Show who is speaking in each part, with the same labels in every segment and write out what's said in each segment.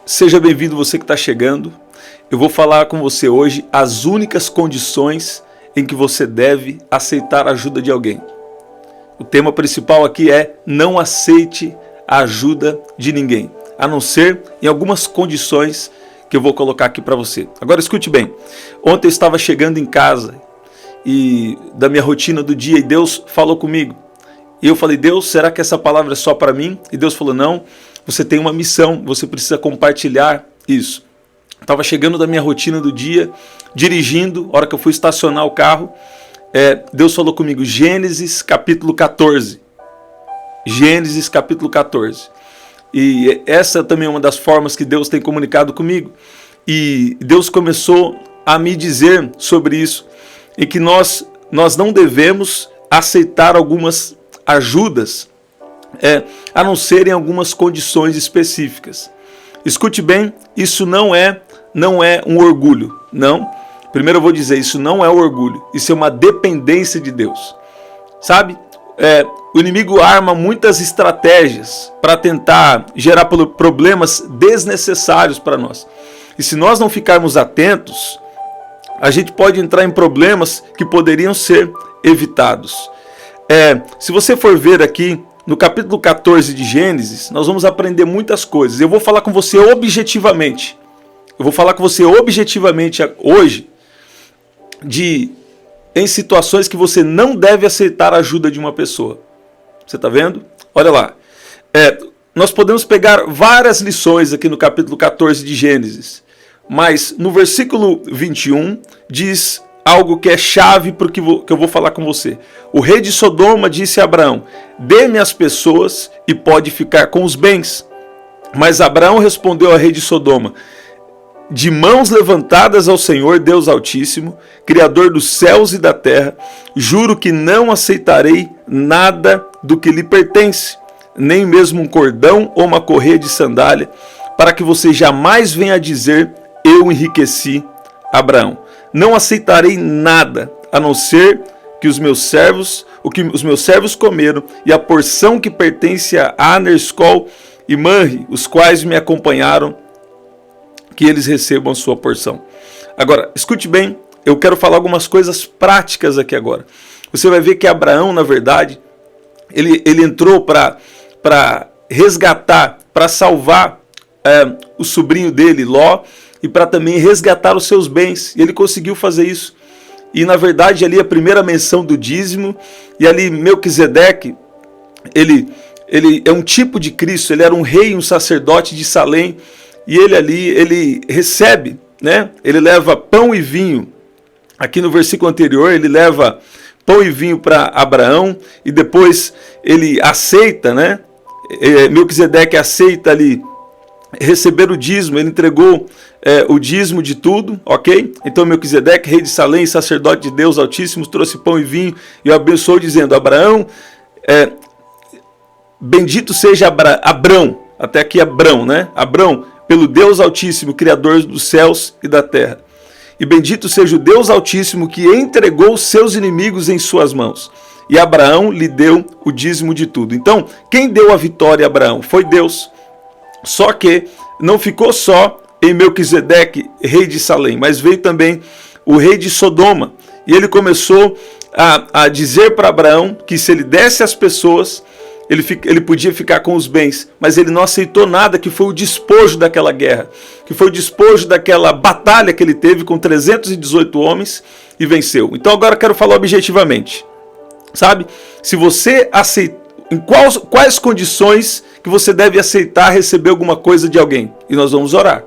Speaker 1: Seja bem-vindo você que está chegando. Eu vou falar com você hoje as únicas condições em que você deve aceitar a ajuda de alguém. O tema principal aqui é: não aceite a ajuda de ninguém, a não ser em algumas condições que eu vou colocar aqui para você. Agora escute bem. Ontem eu estava chegando em casa e da minha rotina do dia e Deus falou comigo. E eu falei: Deus, será que essa palavra é só para mim? E Deus falou: não, você tem uma missão, você precisa compartilhar isso. Estava chegando da minha rotina do dia, dirigindo, a hora que eu fui estacionar o carro, Deus falou comigo, Gênesis capítulo 14. Gênesis capítulo 14. E essa também é uma das formas que Deus tem comunicado comigo. E Deus começou a me dizer sobre isso, e que nós não devemos aceitar algumas ajudas, a não ser em algumas condições específicas. Escute bem, isso não é um orgulho, não. Primeiro eu vou dizer, isso não é orgulho, isso é uma dependência de Deus. Sabe, o inimigo arma muitas estratégias para tentar gerar problemas desnecessários para nós. E se nós não ficarmos atentos, a gente pode entrar em problemas que poderiam ser evitados. Se você for ver aqui, no capítulo 14 de Gênesis, nós vamos aprender muitas coisas. Eu vou falar com você objetivamente. Hoje em situações que você não deve aceitar a ajuda de uma pessoa. Você está vendo? Olha lá. Nós podemos pegar várias lições aqui no capítulo 14 de Gênesis. Mas no versículo 21 diz algo que é chave para o que eu vou falar com você. O rei de Sodoma disse a Abraão: dê-me as pessoas e pode ficar com os bens. Mas Abraão respondeu ao rei de Sodoma: de mãos levantadas ao Senhor Deus Altíssimo, Criador dos céus e da terra, juro que não aceitarei nada do que lhe pertence, nem mesmo um cordão ou uma correia de sandália, para que você jamais venha a dizer: eu enriqueci Abraão. Não aceitarei nada, a não ser que os meus servos comeram, e a porção que pertence a Aner, Escol e Manre, os quais me acompanharam, que eles recebam a sua porção. Agora, escute bem, eu quero falar algumas coisas práticas aqui agora. Você vai ver que Abraão, na verdade, ele entrou para resgatar, para salvar o sobrinho dele, Ló, e para também resgatar os seus bens. E ele conseguiu fazer isso. E na verdade ali a primeira menção do dízimo, e ali Melquisedeque, ele é um tipo de Cristo, ele era um rei, um sacerdote de Salém, e ele recebe, né? Ele leva pão e vinho. Aqui no versículo anterior ele leva pão e vinho para Abraão, e depois ele aceita, né? Melquisedeque aceita ali receber o dízimo, ele entregou o dízimo de tudo, ok? Então Melquisedeque, rei de Salém, sacerdote de Deus Altíssimo, trouxe pão e vinho e o abençoou, dizendo: Abraão, bendito seja Abrão, até aqui Abrão, né? Abrão, pelo Deus Altíssimo, Criador dos céus e da terra. E bendito seja o Deus Altíssimo que entregou os seus inimigos em suas mãos. E Abraão lhe deu o dízimo de tudo. Então, quem deu a vitória a Abraão? Foi Deus. Só que não ficou só em Melquisedeque, rei de Salém, mas veio também o rei de Sodoma. E ele começou a dizer para Abraão que se ele desse as pessoas, ele podia ficar com os bens. Mas ele não aceitou nada, que foi o despojo daquela guerra, que foi o despojo daquela batalha que ele teve com 318 homens e venceu. Então agora eu quero falar objetivamente. Sabe, se você aceita, em quais condições que você deve aceitar receber alguma coisa de alguém? E nós vamos orar.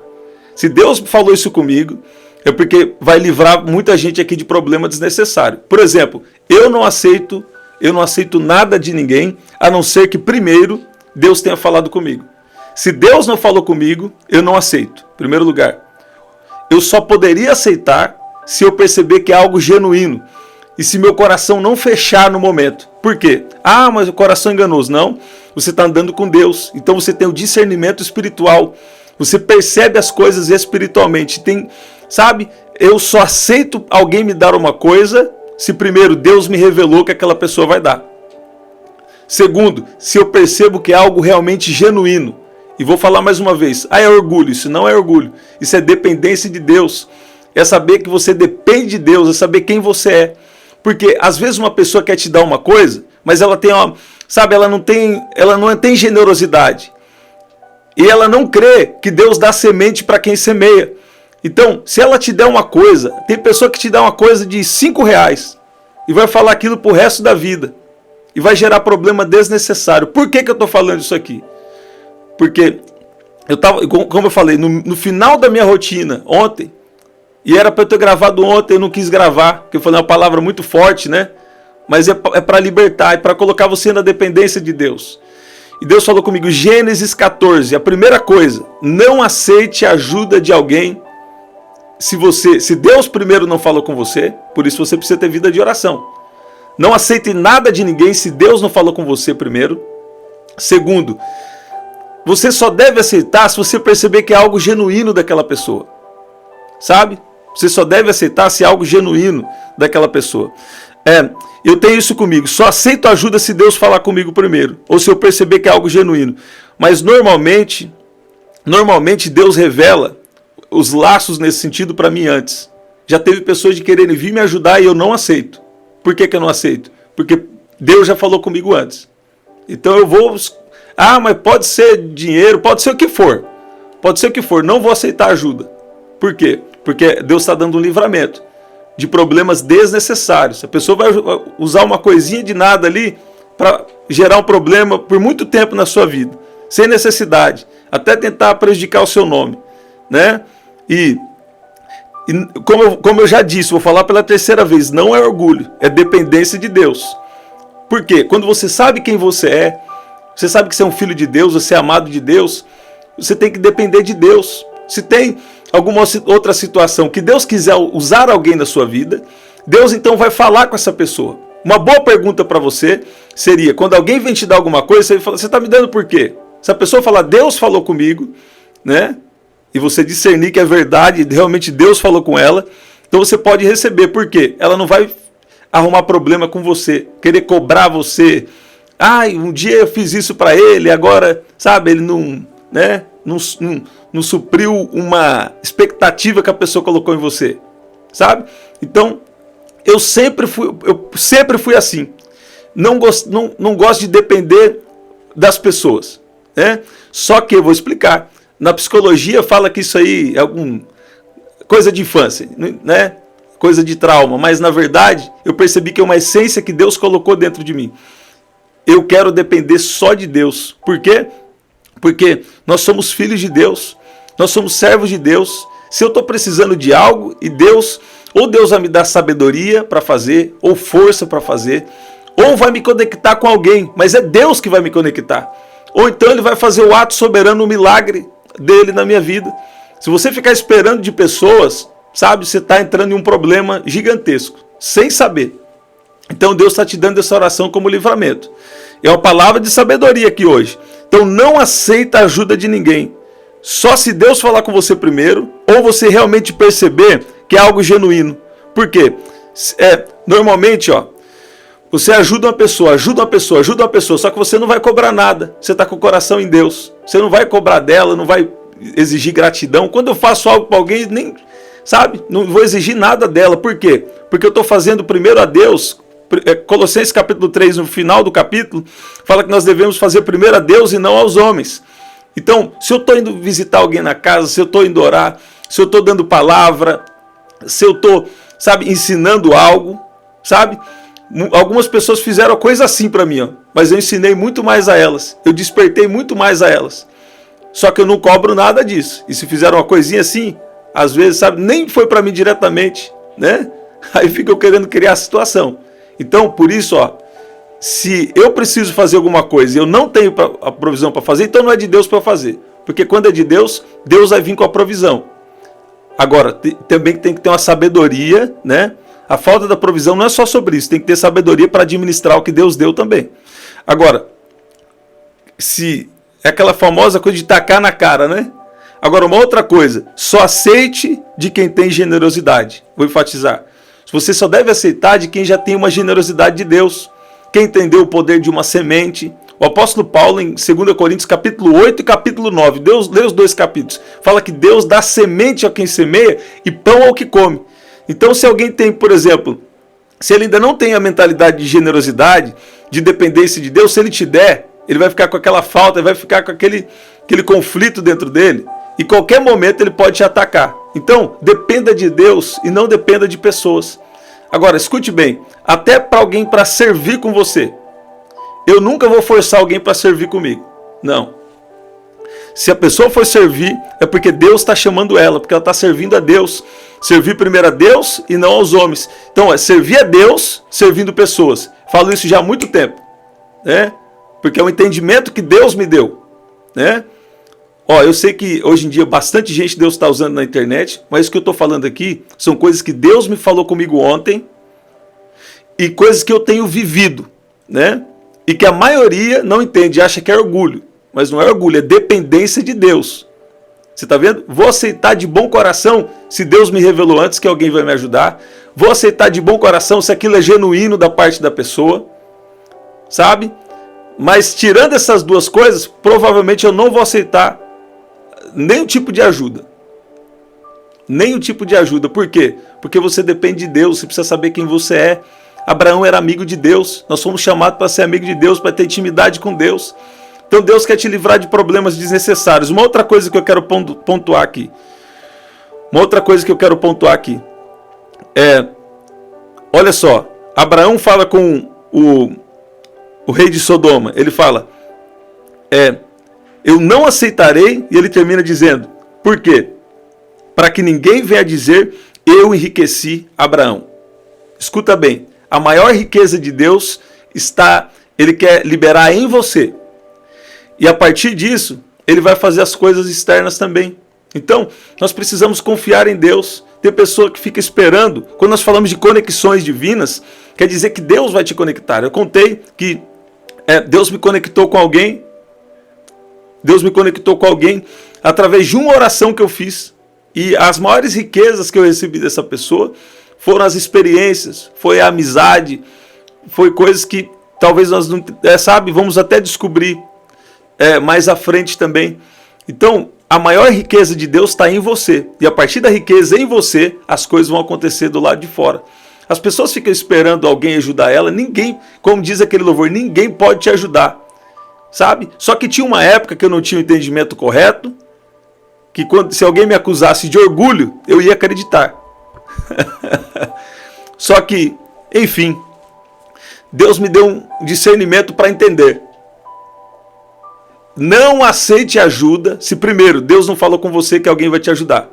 Speaker 1: Se Deus falou isso comigo, é porque vai livrar muita gente aqui de problema desnecessário. Por exemplo, eu não aceito nada de ninguém, a não ser que primeiro Deus tenha falado comigo. Se Deus não falou comigo, eu não aceito. Em primeiro lugar, eu só poderia aceitar se eu perceber que é algo genuíno. E se meu coração não fechar no momento. Por quê? Ah, mas o coração é enganoso. Não, você está andando com Deus. Então você tem o discernimento espiritual. Você percebe as coisas espiritualmente. Sabe, eu só aceito alguém me dar uma coisa se primeiro Deus me revelou que aquela pessoa vai dar. Segundo, se eu percebo que é algo realmente genuíno. E vou falar mais uma vez, é orgulho, isso não é orgulho, isso é dependência de Deus, é saber que você depende de Deus, é saber quem você é, porque às vezes uma pessoa quer te dar uma coisa, mas ela tem uma, sabe, ela não tem generosidade, e ela não crê que Deus dá semente para quem semeia. Então, se ela te der uma coisa, tem pessoa que te dá uma coisa de R$5 e vai falar aquilo pro resto da vida, e vai gerar problema desnecessário. Por que eu estou falando isso aqui? Porque eu estava, como eu falei, no final da minha rotina ontem, e era para eu ter gravado ontem, eu não quis gravar, porque eu falei uma palavra muito forte, né? Mas é para libertar, é para colocar você na dependência de Deus. E Deus falou comigo, Gênesis 14, a primeira coisa, não aceite a ajuda de alguém se Deus primeiro não falou com você, por isso você precisa ter vida de oração. Não aceite nada de ninguém se Deus não falou com você primeiro. Segundo, você só deve aceitar se você perceber que é algo genuíno daquela pessoa. Sabe? Você só deve aceitar se é algo genuíno daquela pessoa. Eu tenho isso comigo. Só aceito ajuda se Deus falar comigo primeiro. Ou se eu perceber que é algo genuíno. Mas normalmente Deus revela os laços nesse sentido para mim antes. Já teve pessoas de quererem vir me ajudar e eu não aceito. Por que eu não aceito? Porque Deus já falou comigo antes. Então eu vou... mas pode ser dinheiro, pode ser o que for. Pode ser o que for, não vou aceitar ajuda. Por quê? Porque Deus está dando um livramento de problemas desnecessários. A pessoa vai usar uma coisinha de nada ali para gerar um problema por muito tempo na sua vida. Sem necessidade. Até tentar prejudicar o seu nome. Né? E como eu já disse, vou falar pela terceira vez, não é orgulho, é dependência de Deus. Por quê? Quando você sabe quem você é, você sabe que você é um filho de Deus, você é amado de Deus, você tem que depender de Deus. Se tem alguma outra situação que Deus quiser usar alguém na sua vida, Deus então vai falar com essa pessoa. Uma boa pergunta para você seria, quando alguém vem te dar alguma coisa, você fala, você está me dando por quê? Se a pessoa falar, Deus falou comigo, né? E você discernir que é verdade, realmente Deus falou com ela, então você pode receber. Por quê? Ela não vai arrumar problema com você, querer cobrar você. Um dia eu fiz isso para ele, agora, sabe, ele não supriu uma expectativa que a pessoa colocou em você, sabe? Então, eu sempre fui assim. Não gosto de depender das pessoas, né? Só que eu vou explicar. Na psicologia fala que isso aí é coisa de infância, né? Coisa de trauma, mas na verdade eu percebi que é uma essência que Deus colocou dentro de mim. Eu quero depender só de Deus. Por quê? Porque nós somos filhos de Deus, nós somos servos de Deus. Se eu estou precisando de algo e Deus vai me dar sabedoria para fazer, ou força para fazer, ou vai me conectar com alguém, mas é Deus que vai me conectar. Ou então Ele vai fazer o ato soberano, o milagre dele na minha vida. Se você ficar esperando de pessoas, sabe, você está entrando em um problema gigantesco, sem saber. Então Deus está te dando essa oração como livramento. É uma palavra de sabedoria aqui hoje. Então não aceita a ajuda de ninguém. Só se Deus falar com você primeiro, ou você realmente perceber que é algo genuíno. Por quê? Normalmente, você ajuda uma pessoa, só que você não vai cobrar nada. Você está com o coração em Deus. Você não vai cobrar dela, não vai exigir gratidão. Quando eu faço algo para alguém, nem, sabe, não vou exigir nada dela. Por quê? Porque eu estou fazendo primeiro a Deus. Colossenses capítulo 3, no final do capítulo, fala que nós devemos fazer primeiro a Deus e não aos homens. Então, se eu estou indo visitar alguém na casa, se eu estou indo orar, se eu estou dando palavra, se eu estou, sabe, ensinando algo, sabe? Algumas pessoas fizeram coisa assim para mim, mas eu ensinei muito mais a elas. Eu despertei muito mais a elas. Só que eu não cobro nada disso. E se fizeram uma coisinha assim, às vezes, sabe, nem foi para mim diretamente, né? Aí fica eu querendo criar a situação. Então, por isso, se eu preciso fazer alguma coisa e eu não tenho a provisão para fazer, então não é de Deus para eu fazer. Porque quando é de Deus, Deus vai vir com a provisão. Agora, também tem que ter uma sabedoria, né? A falta da provisão não é só sobre isso, tem que ter sabedoria para administrar o que Deus deu também. Agora, se é aquela famosa coisa de tacar na cara, né? Agora, uma outra coisa, só aceite de quem tem generosidade. Vou enfatizar. Você só deve aceitar de quem já tem uma generosidade de Deus. Quem entendeu o poder de uma semente, O apóstolo Paulo, em 2 Coríntios, capítulo 8 e capítulo 9, lê os dois capítulos, fala que Deus dá semente a quem semeia e pão ao que come. Então, se alguém tem, por exemplo, se ele ainda não tem a mentalidade de generosidade, de dependência de Deus, se ele te der, ele vai ficar com aquela falta, ele vai ficar com aquele conflito dentro dele, e qualquer momento ele pode te atacar. Então, dependa de Deus e não dependa de pessoas. Agora, escute bem, até para alguém para servir com você, eu nunca vou forçar alguém para servir comigo. Não. Se a pessoa for servir, é porque Deus está chamando ela, porque ela está servindo a Deus. Servir primeiro a Deus e não aos homens. Então, é servir a Deus servindo pessoas. Falo isso já há muito tempo, né? Porque é um entendimento que Deus me deu, né? Ó, eu sei que hoje em dia bastante gente Deus está usando na internet, mas o que eu estou falando aqui são coisas que Deus me falou comigo ontem e coisas que eu tenho vivido, né? E que a maioria não entende, acha que é orgulho. Mas não é orgulho, é dependência de Deus. Você está vendo? Vou aceitar de bom coração se Deus me revelou antes que alguém vai me ajudar. Vou aceitar de bom coração se aquilo é genuíno da parte da pessoa. Sabe? Mas tirando essas duas coisas, provavelmente eu não vou aceitar nenhum tipo de ajuda. Nenhum tipo de ajuda. Por quê? Porque você depende de Deus, você precisa saber quem você é. Abraão era amigo de Deus, nós fomos chamados para ser amigo de Deus, para ter intimidade com Deus. Então Deus quer te livrar de problemas desnecessários. Uma outra coisa que eu quero pontuar aqui. Olha só, Abraão fala com o rei de Sodoma, ele fala, eu não aceitarei, e ele termina dizendo, por quê? Para que ninguém venha dizer, eu enriqueci Abraão. Escuta bem, a maior riqueza de Deus ele quer liberar em você. E a partir disso, ele vai fazer as coisas externas também. Então, nós precisamos confiar em Deus. Tem pessoa que fica esperando. Quando nós falamos de conexões divinas, quer dizer que Deus vai te conectar. Eu contei que Deus me conectou com alguém. Deus me conectou com alguém através de uma oração que eu fiz. E as maiores riquezas que eu recebi dessa pessoa foram as experiências, foi a amizade, foi coisas que talvez nós não, vamos até descobrir mais à frente também. Então, a maior riqueza de Deus está em você. E a partir da riqueza em você, as coisas vão acontecer do lado de fora. As pessoas ficam esperando alguém ajudar ela. Ninguém, como diz aquele louvor, ninguém pode te ajudar. Sabe? Só que tinha uma época que eu não tinha o entendimento correto, que se alguém me acusasse de orgulho, eu ia acreditar. Só que, enfim, Deus me deu um discernimento para entender. Não aceite ajuda se primeiro Deus não falou com você que alguém vai te ajudar.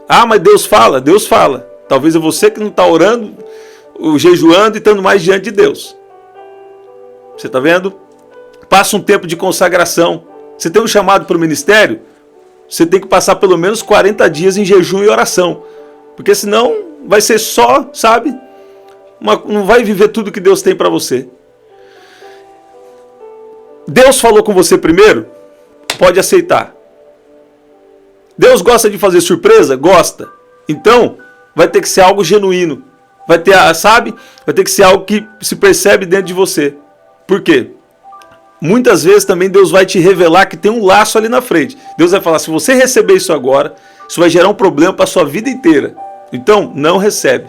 Speaker 1: Ah, mas Deus fala. Deus fala. Talvez é você que não está orando, jejuando e estando mais diante de Deus. Você está vendo? Passa um tempo de consagração. Você tem um chamado para o ministério, você tem que passar pelo menos 40 dias em jejum e oração. Porque senão vai ser só, sabe? Não vai viver tudo que Deus tem para você. Deus falou com você primeiro? Pode aceitar. Deus gosta de fazer surpresa? Gosta. Então, vai ter que ser algo genuíno. Vai ter que ser algo que se percebe dentro de você. Por quê? Muitas vezes também Deus vai te revelar que tem um laço ali na frente. Deus vai falar, se você receber isso agora, isso vai gerar um problema para a sua vida inteira. Então, não recebe.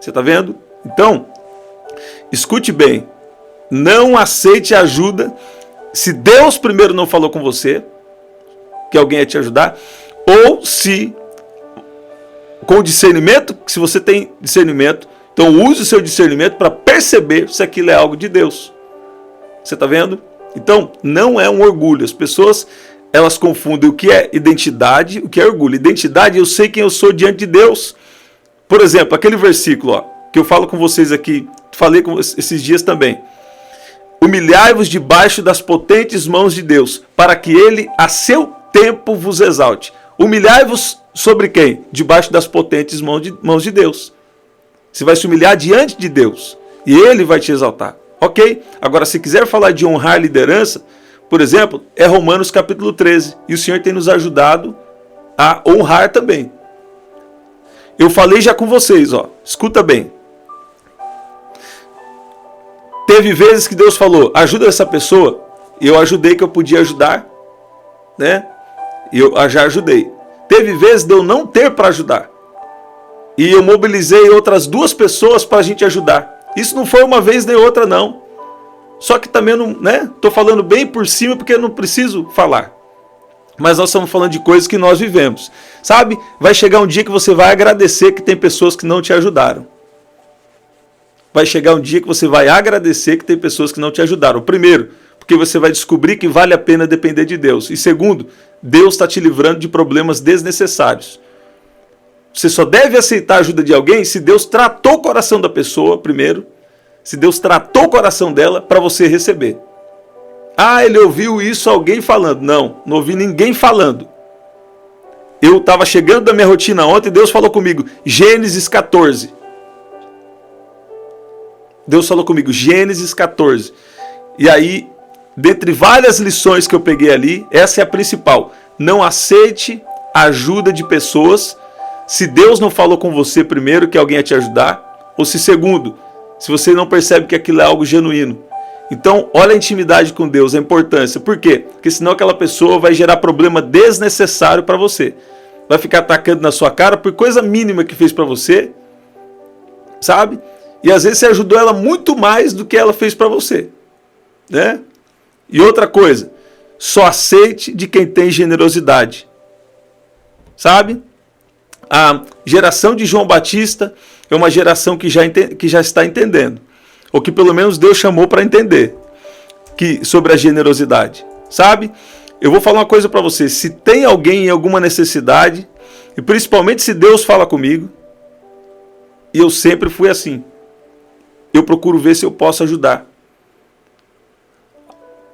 Speaker 1: Você está vendo? Então, escute bem. Não aceite ajuda se Deus primeiro não falou com você, que alguém ia te ajudar, ou se com discernimento, se você tem discernimento, então use o seu discernimento para perceber se aquilo é algo de Deus. Você está vendo? Então, não é um orgulho. As pessoas, elas confundem o que é identidade, o que é orgulho. Identidade, eu sei quem eu sou diante de Deus. Por exemplo, aquele versículo que eu falo com vocês aqui, falei com esses dias também. Humilhai-vos debaixo das potentes mãos de Deus, para que Ele, a seu tempo, vos exalte. Humilhai-vos sobre quem? Debaixo das potentes mãos de Deus. Você vai se humilhar diante de Deus, e Ele vai te exaltar. Ok? Agora, se quiser falar de honrar a liderança, por exemplo, é Romanos capítulo 13. E o Senhor tem nos ajudado a honrar também. Eu falei já com vocês, escuta bem. Teve vezes que Deus falou, ajuda essa pessoa, e eu ajudei que eu podia ajudar, né? E eu já ajudei. Teve vezes de eu não ter para ajudar, e eu mobilizei outras 2 pessoas para a gente ajudar. Isso não foi uma vez nem outra, não. Só que também não, né? Tô falando bem por cima porque eu não preciso falar. Mas nós estamos falando de coisas que nós vivemos. Sabe? Vai chegar um dia que você vai agradecer que tem pessoas que não te ajudaram. Vai chegar um dia que você vai agradecer que tem pessoas que não te ajudaram. Primeiro, porque você vai descobrir que vale a pena depender de Deus. E segundo, Deus está te livrando de problemas desnecessários. Você só deve aceitar a ajuda de alguém se Deus tratou o coração da pessoa primeiro. Se Deus tratou o coração dela para você receber. Ah, ele ouviu isso alguém falando. Não, não ouvi ninguém falando. Eu estava chegando da minha rotina ontem e Deus falou comigo, Gênesis 14. Deus falou comigo, Gênesis 14. E aí, dentre várias lições que eu peguei ali, essa é a principal. Não aceite a ajuda de pessoas se Deus não falou com você primeiro que alguém ia te ajudar, ou se segundo, se você não percebe que aquilo é algo genuíno. Então, olha a intimidade com Deus, a importância. Por quê? Porque senão aquela pessoa vai gerar problema desnecessário para você. Vai ficar atacando na sua cara por coisa mínima que fez para você, sabe? E às vezes você ajudou ela muito mais do que ela fez para você, né? E outra coisa, só aceite de quem tem generosidade, sabe? A geração de João Batista é uma geração que já está entendendo, ou que pelo menos Deus chamou para entender sobre a generosidade, sabe? Eu vou falar uma coisa para você, se tem alguém em alguma necessidade, e principalmente se Deus fala comigo, e eu sempre fui assim, eu procuro ver se eu posso ajudar,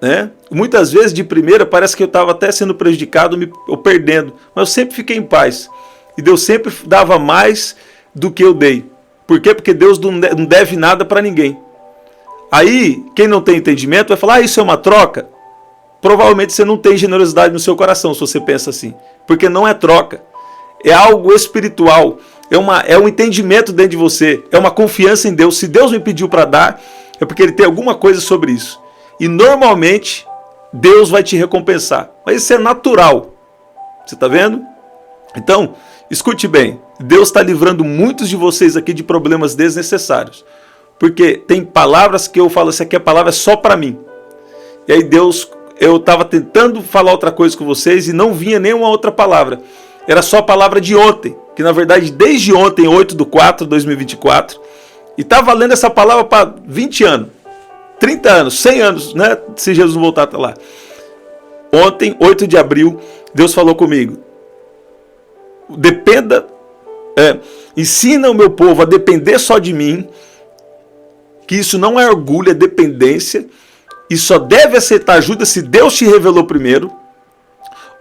Speaker 1: né? Muitas vezes de primeira parece que eu estava até sendo prejudicado ou perdendo, mas eu sempre fiquei em paz, e Deus sempre dava mais do que eu dei. Por quê? Porque Deus não deve nada para ninguém. Aí, quem não tem entendimento vai falar, isso é uma troca? Provavelmente você não tem generosidade no seu coração, se você pensa assim. Porque não é troca. É algo espiritual. É um entendimento dentro de você. É uma confiança em Deus. Se Deus me pediu para dar, é porque Ele tem alguma coisa sobre isso. E normalmente, Deus vai te recompensar. Mas isso é natural. Você está vendo? Então, escute bem. Deus está livrando muitos de vocês aqui de problemas desnecessários. Porque tem palavras que eu falo, essa aqui é palavra só para mim. E aí Deus, eu estava tentando falar outra coisa com vocês e não vinha nenhuma outra palavra. Era só a palavra de ontem, que na verdade desde ontem, 8/4/2024, e está valendo essa palavra para 20 anos, 30 anos, 100 anos, né? Se Jesus não voltar até lá. Ontem, 8 de abril, Deus falou comigo. Ensina o meu povo a depender só de mim, que isso não é orgulho, é dependência, e só deve aceitar ajuda se Deus te revelou primeiro,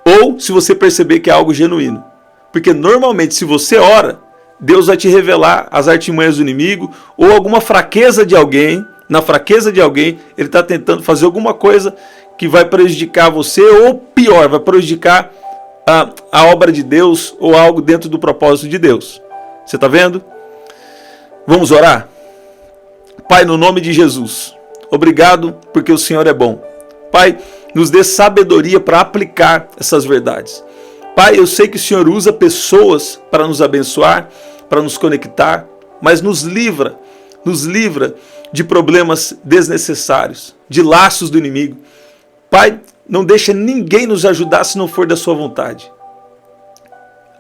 Speaker 1: ou se você perceber que é algo genuíno. Porque normalmente se você ora, Deus vai te revelar as artimanhas do inimigo, ou alguma fraqueza de alguém, na fraqueza de alguém, ele está tentando fazer alguma coisa que vai prejudicar você, ou pior, vai prejudicar a obra de Deus, ou algo dentro do propósito de Deus. Você está vendo? Vamos orar? Pai, no nome de Jesus, obrigado porque o Senhor é bom. Pai, nos dê sabedoria para aplicar essas verdades. Pai, eu sei que o Senhor usa pessoas para nos abençoar, para nos conectar, mas nos livra de problemas desnecessários, de laços do inimigo. Pai, não deixa ninguém nos ajudar se não for da sua vontade.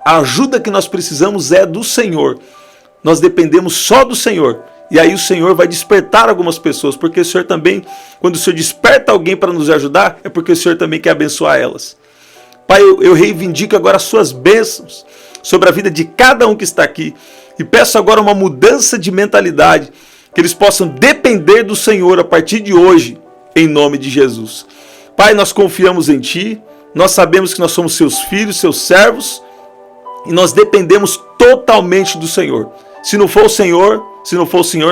Speaker 1: A ajuda que nós precisamos é do Senhor. Nós dependemos só do Senhor. E aí o Senhor vai despertar algumas pessoas, porque o Senhor também, quando o Senhor desperta alguém para nos ajudar, é porque o Senhor também quer abençoar elas. Pai, eu reivindico agora as suas bênçãos sobre a vida de cada um que está aqui. E peço agora uma mudança de mentalidade, que eles possam depender do Senhor a partir de hoje, em nome de Jesus. Pai, nós confiamos em Ti, nós sabemos que nós somos Seus filhos, Seus servos, e nós dependemos totalmente do Senhor. Se não for o Senhor,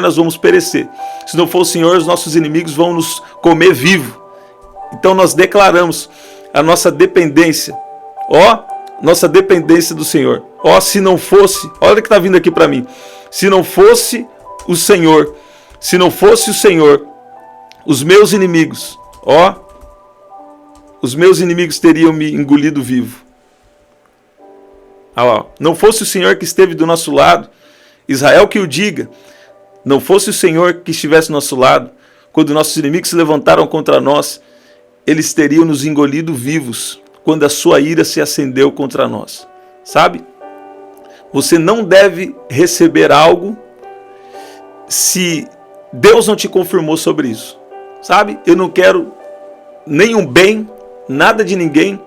Speaker 1: nós vamos perecer. Se não for o Senhor, os nossos inimigos vão nos comer vivo. Então nós declaramos a nossa dependência. Nossa dependência do Senhor. Se não fosse, olha o que está vindo aqui para mim. Se não fosse o Senhor, os meus inimigos, os meus inimigos teriam me engolido vivo. Não fosse o Senhor que esteve do nosso lado, Israel que o diga, não fosse o Senhor que estivesse do nosso lado, quando nossos inimigos se levantaram contra nós, eles teriam nos engolido vivos, quando a sua ira se acendeu contra nós. Sabe? Você não deve receber algo se Deus não te confirmou sobre isso. Sabe? Eu não quero nenhum bem, nada de ninguém,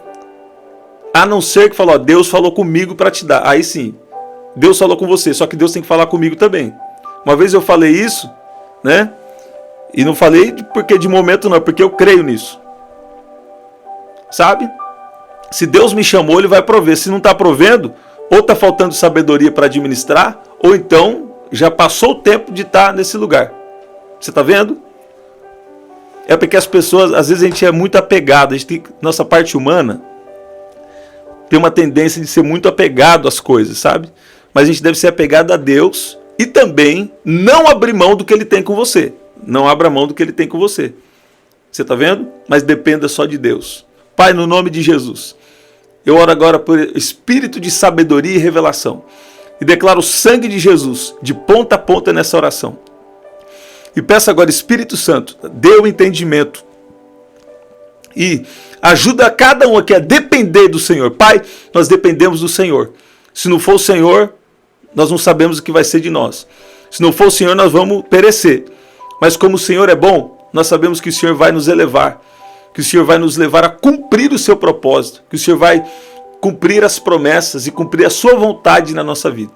Speaker 1: a não ser que falou, Deus falou comigo para te dar. Aí sim, Deus falou com você, só que Deus tem que falar comigo também. Uma vez eu falei isso, né? E não falei porque de momento não, porque eu creio nisso. Sabe? Se Deus me chamou, Ele vai prover. Se não está provendo, ou está faltando sabedoria para administrar, ou então já passou o tempo de estar nesse lugar. Você está vendo? É porque as pessoas, às vezes a gente é muito apegado, a gente tem, nossa parte humana tem uma tendência de ser muito apegado às coisas, sabe? Mas a gente deve ser apegado a Deus e também não abrir mão do que Ele tem com você. Não abra mão do que Ele tem com você. Você está vendo? Mas dependa só de Deus. Pai, no nome de Jesus, eu oro agora por espírito de sabedoria e revelação. E declaro o sangue de Jesus de ponta a ponta nessa oração. E peço agora, Espírito Santo, dê o entendimento. E ajuda cada um aqui a depender do Senhor. Pai, nós dependemos do Senhor. Se não for o Senhor, nós não sabemos o que vai ser de nós. Se não for o Senhor, nós vamos perecer. Mas como o Senhor é bom, nós sabemos que o Senhor vai nos elevar. Que o Senhor vai nos levar a cumprir o seu propósito. Que o Senhor vai cumprir as promessas e cumprir a sua vontade na nossa vida.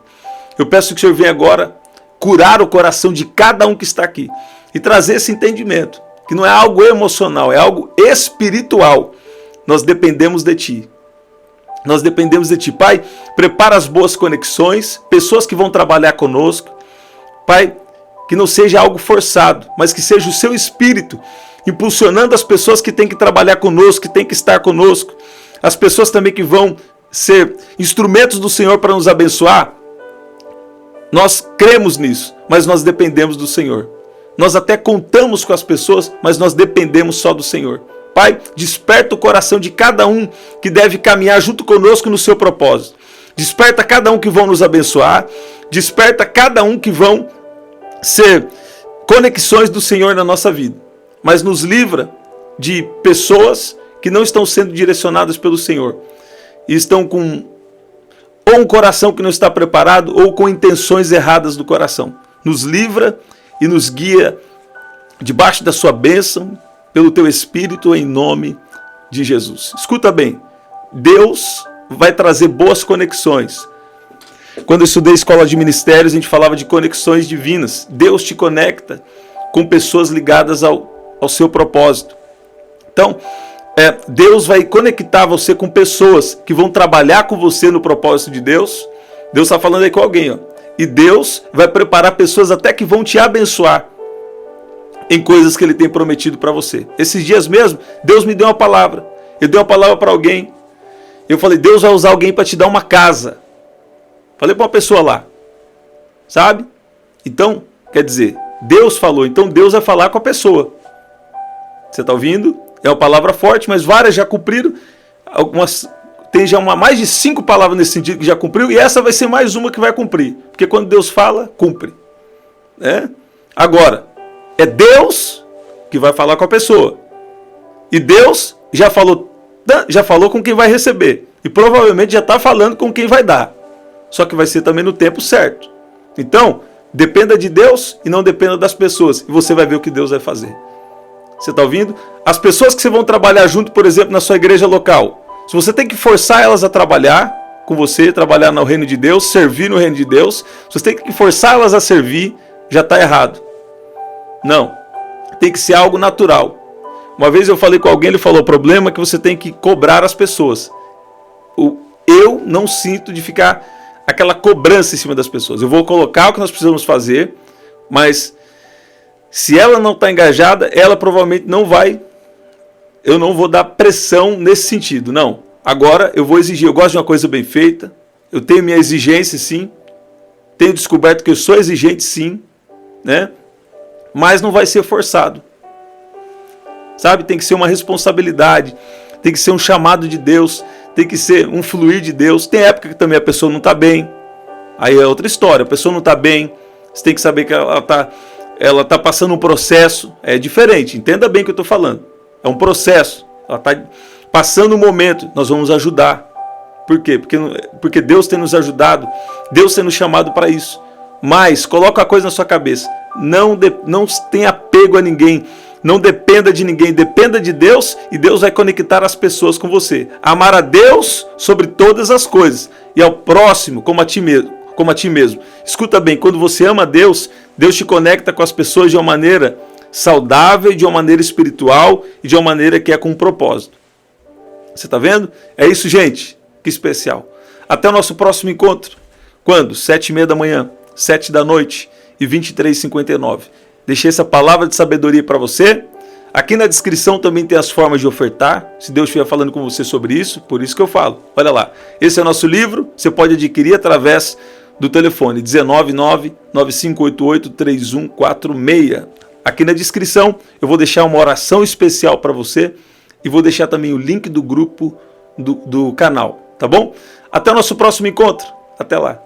Speaker 1: Eu peço que o Senhor venha agora curar o coração de cada um que está aqui. E trazer esse entendimento. Que não é algo emocional, é algo espiritual. Nós dependemos de Ti. Nós dependemos de Ti. Pai, prepara as boas conexões, pessoas que vão trabalhar conosco. Pai, que não seja algo forçado, mas que seja o Seu Espírito impulsionando as pessoas que têm que trabalhar conosco, que têm que estar conosco. As pessoas também que vão ser instrumentos do Senhor para nos abençoar. Nós cremos nisso, mas nós dependemos do Senhor. Nós até contamos com as pessoas, mas nós dependemos só do Senhor. Pai, desperta o coração de cada um que deve caminhar junto conosco no seu propósito. Desperta cada um que vão nos abençoar. Desperta cada um que vão ser conexões do Senhor na nossa vida. Mas nos livra de pessoas que não estão sendo direcionadas pelo Senhor. E estão com ou um coração que não está preparado ou com intenções erradas do coração. Nos livra e nos guia debaixo da sua bênção, pelo teu Espírito, em nome de Jesus. Escuta bem, Deus vai trazer boas conexões. Quando eu estudei escola de ministérios, a gente falava de conexões divinas. Deus te conecta com pessoas ligadas ao seu propósito. Então, Deus vai conectar você com pessoas que vão trabalhar com você no propósito de Deus. Deus está falando aí com alguém, ó. E Deus vai preparar pessoas até que vão te abençoar em coisas que Ele tem prometido para você. Esses dias mesmo, Deus me deu uma palavra. Eu dei uma palavra para alguém. Eu falei, Deus vai usar alguém para te dar uma casa. Falei para uma pessoa lá. Sabe? Então, quer dizer, Deus falou. Então Deus vai falar com a pessoa. Você está ouvindo? É uma palavra forte, mas várias já cumpriram. Algumas... Tem já mais de 5 palavras nesse sentido que já cumpriu. E essa vai ser mais uma que vai cumprir. Porque quando Deus fala, cumpre. Agora, é Deus que vai falar com a pessoa. E Deus já falou com quem vai receber. E provavelmente já está falando com quem vai dar. Só que vai ser também no tempo certo. Então, dependa de Deus e não dependa das pessoas. E você vai ver o que Deus vai fazer. Você está ouvindo? As pessoas que você vão trabalhar junto, por exemplo, na sua igreja local. Se você tem que forçar elas a trabalhar com você, trabalhar no reino de Deus, servir no reino de Deus, se você tem que forçar elas a servir, já está errado. Não. Tem que ser algo natural. Uma vez eu falei com alguém, ele falou, o problema é que você tem que cobrar as pessoas. Eu não sinto de ficar aquela cobrança em cima das pessoas. Eu vou colocar o que nós precisamos fazer, mas se ela não está engajada, ela provavelmente não vai. Eu não vou dar pressão nesse sentido, não. Agora eu vou exigir, eu gosto de uma coisa bem feita, eu tenho minha exigência sim, tenho descoberto que eu sou exigente sim, né? Mas não vai ser forçado. sabe? Tem que ser uma responsabilidade, tem que ser um chamado de Deus, tem que ser um fluir de Deus. Tem época que também a pessoa não está bem, aí é outra história, a pessoa não está bem, você tem que saber que ela tá passando um processo, é diferente, entenda bem o que eu estou falando, é um processo, ela está passando um momento, nós vamos ajudar. Por quê? Porque Deus tem nos ajudado, Deus tem nos chamado para isso. Mas coloca a coisa na sua cabeça, não tenha apego a ninguém, não dependa de ninguém, dependa de Deus, e Deus vai conectar as pessoas com você. Amar a Deus sobre todas as coisas e ao próximo como a ti mesmo. Escuta bem, quando você ama a Deus, Deus te conecta com as pessoas de uma maneira saudável, de uma maneira espiritual e de uma maneira que é com um propósito. Você está vendo? É isso, gente. Que especial. Até o nosso próximo encontro. Quando? 7h30 da manhã, 7 da noite e 23h59. Deixei essa palavra de sabedoria para você. Aqui na descrição também tem as formas de ofertar, se Deus estiver falando com você sobre isso, por isso que eu falo. Olha lá, esse é o nosso livro, você pode adquirir através do telefone 199-9588-3146. Aqui na descrição eu vou deixar uma oração especial para você e vou deixar também o link do grupo do canal, tá bom? Até o nosso próximo encontro, até lá.